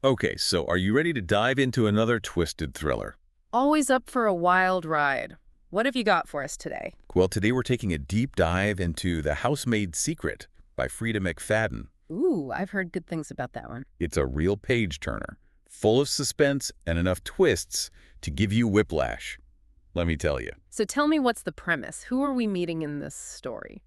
Okay, so are you ready to dive into another twisted thriller? Always up for a wild ride. What have you got for us today? Well, today we're taking a deep dive into The Housemaid Secret by Freida McFadden. Ooh, I've heard good things about that one. It's a real page-turner, full of suspense and enough twists to give you whiplash. Let me tell you. So tell me, what's the premise? Who are we meeting in this story?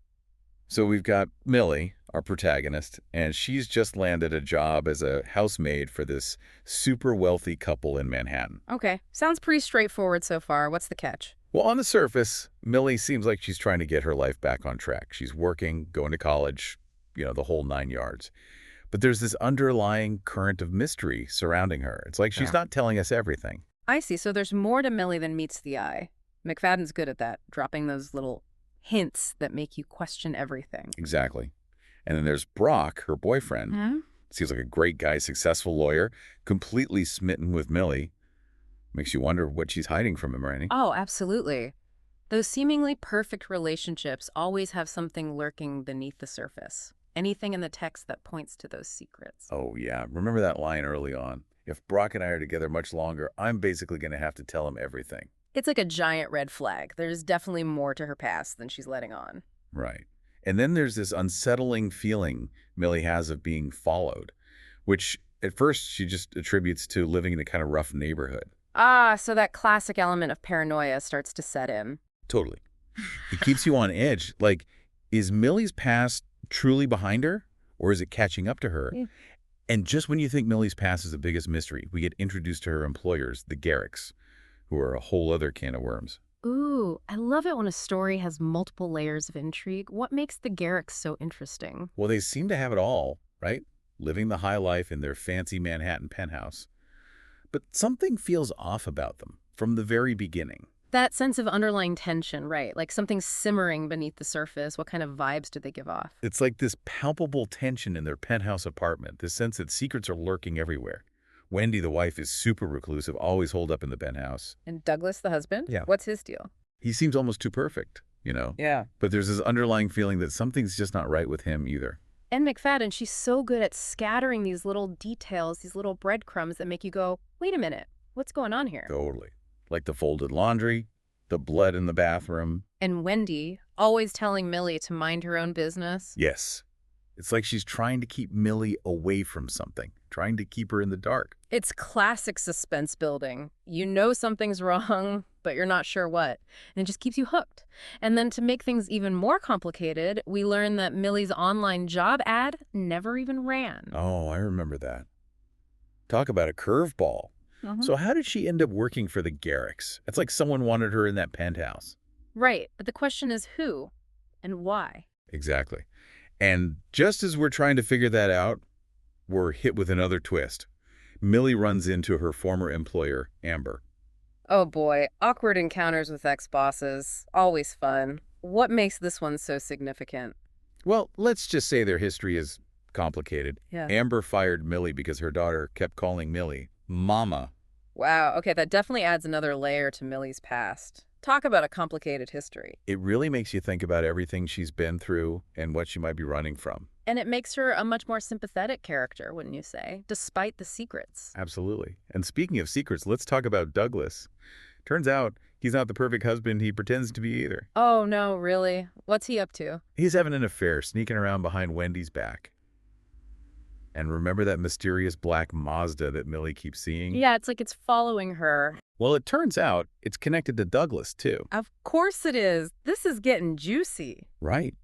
So we've got Millie, our protagonist, and she's just landed a job as a housemaid for this super wealthy couple in Manhattan. Okay, sounds pretty straightforward so far. What's the catch? Well, on the surface, Millie seems like she's trying to get her life back on track. She's working, going to college, the whole 9 yards. But there's this underlying current of mystery surrounding her. It's like she's not telling us everything. I see, so there's more to Millie than meets the eye. McFadden's good at that, dropping those little hints that make you question everything. Exactly. And then there's Brock, her boyfriend. Hmm? Seems like a great guy, successful lawyer, completely smitten with Millie. Makes you wonder what she's hiding from him, right? Oh, absolutely. Those seemingly perfect relationships always have something lurking beneath the surface. Anything in the text that points to those secrets. Oh, yeah. Remember that line early on? If Brock and I are together much longer, I'm basically going to have to tell him everything. It's like a giant red flag. There's definitely more to her past than she's letting on. Right. And then there's this unsettling feeling Millie has of being followed, which at first she just attributes to living in a kind of rough neighborhood. Ah, so that classic element of paranoia starts to set in. Totally. It keeps you on edge. Like, is Millie's past truly behind her, or is it catching up to her? Yeah. And just when you think Millie's past is the biggest mystery, we get introduced to her employers, the Garricks, who are a whole other can of worms. Ooh, I love it when a story has multiple layers of intrigue. What makes the Garricks so interesting? Well, they seem to have it all, right? Living the high life in their fancy Manhattan penthouse. But something feels off about them from the very beginning. That sense of underlying tension, right? Like something simmering beneath the surface. What kind of vibes do they give off? It's like this palpable tension in their penthouse apartment, this sense that secrets are lurking everywhere. Wendy, the wife, is super reclusive, always holed up in the penthouse. And Douglas, the husband? Yeah. What's his deal? He seems almost too perfect, Yeah. But there's this underlying feeling that something's just not right with him either. And McFadden, she's so good at scattering these little details, these little breadcrumbs that make you go, wait a minute, what's going on here? Totally. Like the folded laundry, the blood in the bathroom. And Wendy, always telling Millie to mind her own business. Yes. It's like she's trying to keep Millie away from something, trying to keep her in the dark. It's classic suspense building. You know something's wrong, but you're not sure what. And it just keeps you hooked. And then to make things even more complicated, we learn that Millie's online job ad never even ran. Oh, I remember that. Talk about a curveball. So how did she end up working for the Garricks? It's like someone wanted her in that penthouse. Right, but the question is who and why? Exactly. And just as we're trying to figure that out, we're hit with another twist. Millie runs into her former employer, Amber. Oh boy, awkward encounters with ex-bosses. Always fun. What makes this one so significant? Well, let's just say their history is complicated. Yeah. Amber fired Millie because her daughter kept calling Millie Mama. Wow, okay, that definitely adds another layer to Millie's past. Talk about a complicated history. It really makes you think about everything she's been through and what she might be running from. And it makes her a much more sympathetic character, wouldn't you say, despite the secrets. Absolutely. And speaking of secrets, let's talk about Douglas. Turns out he's not the perfect husband he pretends to be either. Oh, no, really? What's he up to? He's having an affair, sneaking around behind Wendy's back. And remember that mysterious black Mazda that Millie keeps seeing? Yeah, it's like it's following her. Well, it turns out it's connected to Douglas, too. Of course it is. This is getting juicy. Right.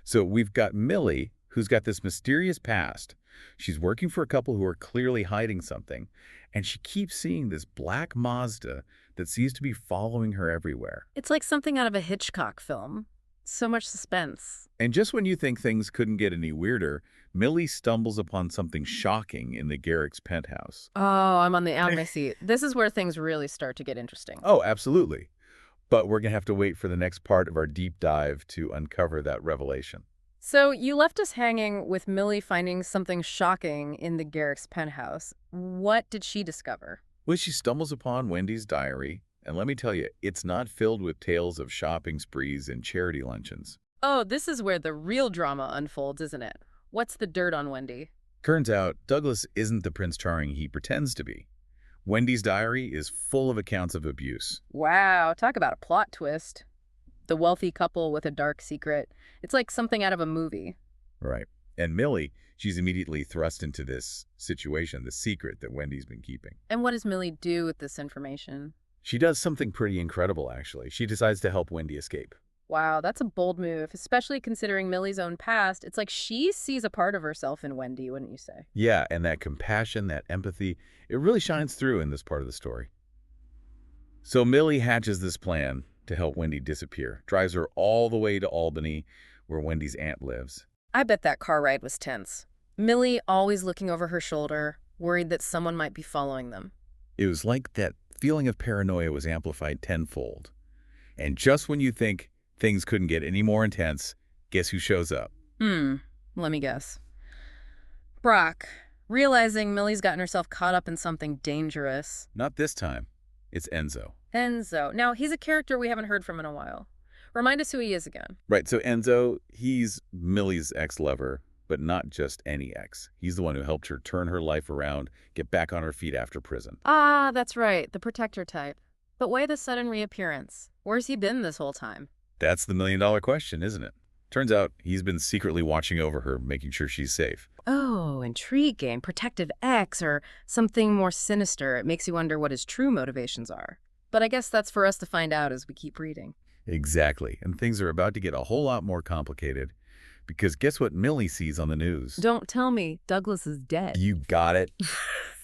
So we've got Millie, who's got this mysterious past. She's working for a couple who are clearly hiding something, and she keeps seeing this black Mazda that seems to be following her everywhere. It's like something out of a Hitchcock film. So much suspense. And just when you think things couldn't get any weirder, Millie stumbles upon something shocking in the Garrick's penthouse. Oh, I'm on the out of my seat. This is where things really start to get interesting. Oh, absolutely. But we're going to have to wait for the next part of our deep dive to uncover that revelation. So you left us hanging with Millie finding something shocking in the Garrick's penthouse. What did she discover? Well, she stumbles upon Wendy's diary, and let me tell you, it's not filled with tales of shopping sprees and charity luncheons. Oh, this is where the real drama unfolds, isn't it? What's the dirt on Wendy? Turns out Douglas isn't the Prince Charming he pretends to be. Wendy's diary is full of accounts of abuse. Wow, talk about a plot twist. The wealthy couple with a dark secret. It's like something out of a movie. Right. And Millie, she's immediately thrust into this situation, the secret that Wendy's been keeping. And what does Millie do with this information? She does something pretty incredible, actually. She decides to help Wendy escape. Wow, that's a bold move, especially considering Millie's own past. It's like she sees a part of herself in Wendy, wouldn't you say? Yeah, and that compassion, that empathy, it really shines through in this part of the story. So Millie hatches this plan to help Wendy disappear, drives her all the way to Albany, where Wendy's aunt lives. I bet that car ride was tense. Millie always looking over her shoulder, worried that someone might be following them. It was like that feeling of paranoia was amplified tenfold. And just when you think things couldn't get any more intense, guess who shows up? Let me guess. Brock, realizing Millie's gotten herself caught up in something dangerous. Not this time. It's Enzo. Enzo. Now, he's a character we haven't heard from in a while. Remind us who he is again. Right, so Enzo, he's Millie's ex-lover, but not just any ex. He's the one who helped her turn her life around, get back on her feet after prison. Ah, that's right, the protector type. But why the sudden reappearance? Where's he been this whole time? That's the million-dollar question, isn't it? Turns out he's been secretly watching over her, making sure she's safe. Oh, intriguing. Protective X or something more sinister. It makes you wonder what his true motivations are. But I guess that's for us to find out as we keep reading. Exactly. And things are about to get a whole lot more complicated. Because guess what Millie sees on the news? Don't tell me Douglas is dead. You got it.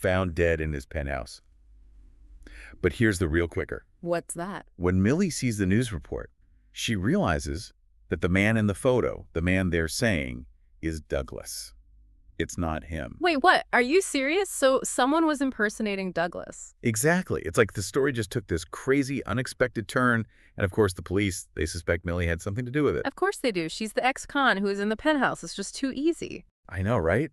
Found dead in his penthouse. But here's the real quicker. What's that? When Millie sees the news report, she realizes that the man in the photo, the man they're saying, is Douglas. It's not him. Wait, what? Are you serious? So someone was impersonating Douglas? Exactly. It's like the story just took this crazy, unexpected turn. And of course, the police, they suspect Millie had something to do with it. Of course they do. She's the ex-con who is in the penthouse. It's just too easy. I know, right?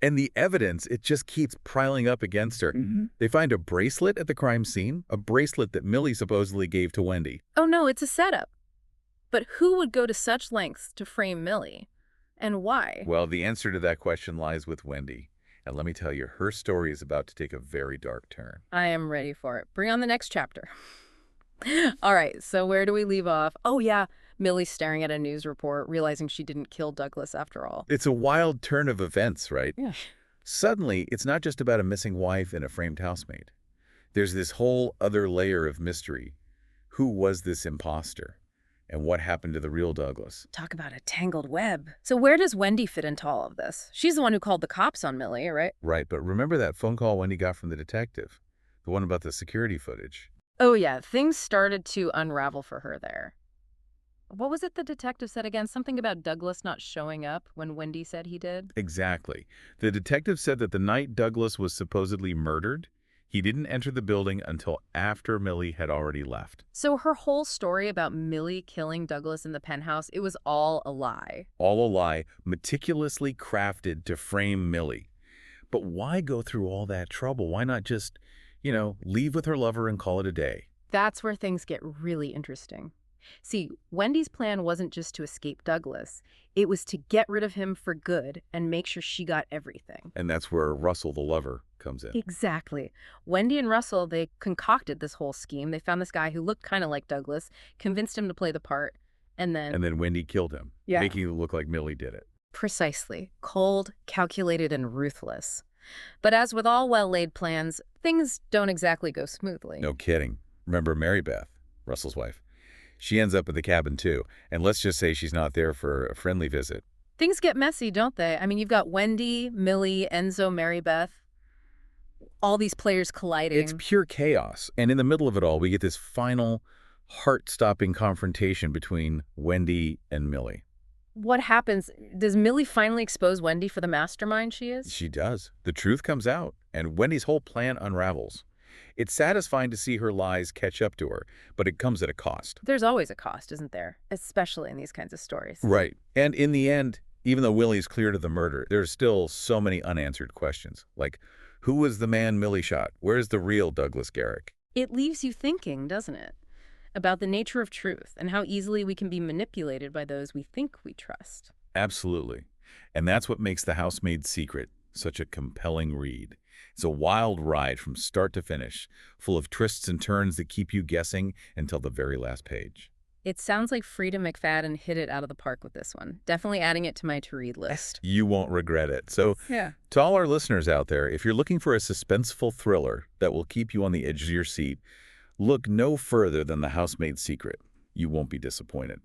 And the evidence, it just keeps piling up against her. They find a bracelet at the crime scene, a bracelet that Millie supposedly gave to Wendy. Oh no, it's a setup. But who would go to such lengths to frame Millie? And why? Well, the answer to that question lies with Wendy. And let me tell you, her story is about to take a very dark turn. I am ready for it. Bring on the next chapter. All right, so where do we leave off? Oh yeah, Millie staring at a news report, realizing she didn't kill Douglas after all. It's a wild turn of events, right? Yeah. Suddenly, it's not just about a missing wife and a framed housemaid. There's this whole other layer of mystery. Who was this imposter? And what happened to the real Douglas? Talk about a tangled web. So where does Wendy fit into all of this? She's the one who called the cops on Millie, right? Right, but remember that phone call Wendy got from the detective? The one about the security footage. Oh yeah, things started to unravel for her there. What was it the detective said again? Something about Douglas not showing up when Wendy said he did? Exactly. The detective said that the night Douglas was supposedly murdered, he didn't enter the building until after Millie had already left. So her whole story about Millie killing Douglas in the penthouse, it was all a lie. All a lie, meticulously crafted to frame Millie. But why go through all that trouble? Why not just, leave with her lover and call it a day? That's where things get really interesting. See, Wendy's plan wasn't just to escape Douglas. It was to get rid of him for good and make sure she got everything. And that's where Russell, the lover, comes in. Exactly. Wendy and Russell, they concocted this whole scheme. They found this guy who looked kind of like Douglas, convinced him to play the part, and then Wendy killed him, making it look like Millie did it. Precisely. Cold, calculated, and ruthless. But as with all well-laid plans, things don't exactly go smoothly. No kidding. Remember Mary Beth, Russell's wife? She ends up at the cabin too, and let's just say she's not there for a friendly visit. Things get messy, don't they? I mean, you've got Wendy, Millie, Enzo, Mary Beth, all these players colliding. It's pure chaos, and in the middle of it all, we get this final, heart-stopping confrontation between Wendy and Millie. What happens? Does Millie finally expose Wendy for the mastermind she is? She does. The truth comes out, and Wendy's whole plan unravels. It's satisfying to see her lies catch up to her, but it comes at a cost. There's always a cost, isn't there? Especially in these kinds of stories. Right. And in the end, even though Willie's cleared of the murder, there's still so many unanswered questions. Like, who was the man Millie shot? Where's the real Douglas Garrick? It leaves you thinking, doesn't it? About the nature of truth and how easily we can be manipulated by those we think we trust. Absolutely. And that's what makes the Housemaid's secret Such a compelling read. It's a wild ride from start to finish, full of twists and turns that keep you guessing until the very last page. It sounds like Freida McFadden hit it out of the park with this one. Definitely adding it to my to-read list. You won't regret it. So, Yeah. to all our listeners out there, if you're looking for a suspenseful thriller that will keep you on the edge of your seat, look no further than The Housemaid's Secret. You won't be disappointed.